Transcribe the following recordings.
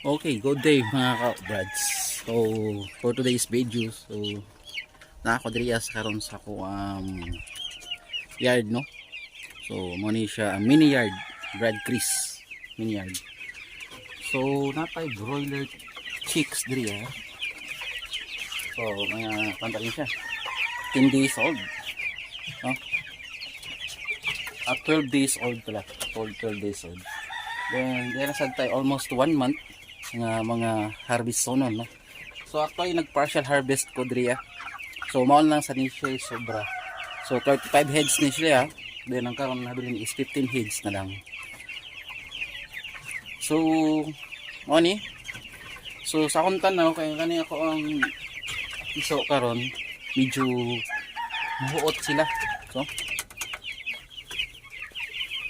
Okay, good day mga ka-brads. So, for today's video, so nakakodriyas karon sa ko yard, no? So, mo ni siya mini yard, brad Chris mini yard. So, napay broiler chicks diri ah. So, may pantalin siya. 10 days old. No? 12 days old pala. 12 days old. Then, dira sad tayo almost 1 month nga mga harvest sonon, no? So actually nag partial harvest ko diriya. So mao lang sa niya sobra. So 35 heads ni siya. Then ang karon nabili is 15 heads na lang. So mao ni. So sa akong tanaw kay kani ako ang iso karon medyo mahuot sila.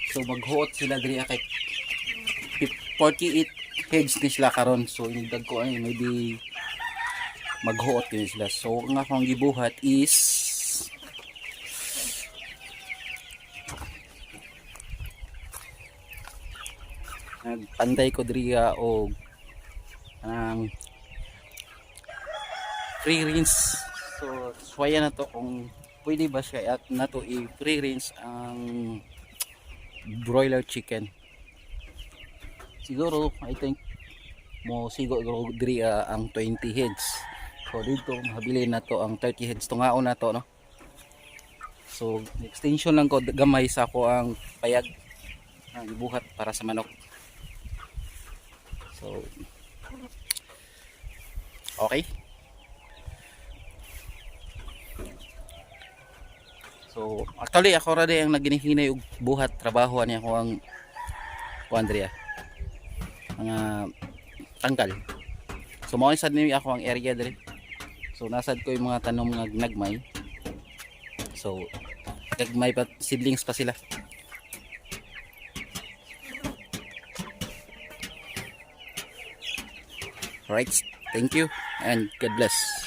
So maghuot sila diriya kay 48 heads ni sila karon. So inigdag ko ay maybe maghuot din sila. So ang akong gibuhat is nagpantay ko diriya og ang free range. So swaya na to kung pwede ba siya at nato i-free range ang broiler chicken. Siguro I think mo siguro diri ang 20 heads. So dito mabili na to ang 30 heads tungaon na to, no. So extension lang ko gamay sa ako ang payag ang ibuhat para sa manok. So okay. So actually ako ra ang naginihinay og buhat trabaho ani ako ang Andrea mga tangkal. So mao sad ni ako ang area diri. So nasad ko yung mga tanom nga nagmay. So nagmay pa seedlings pa sila. Right, thank you and God bless.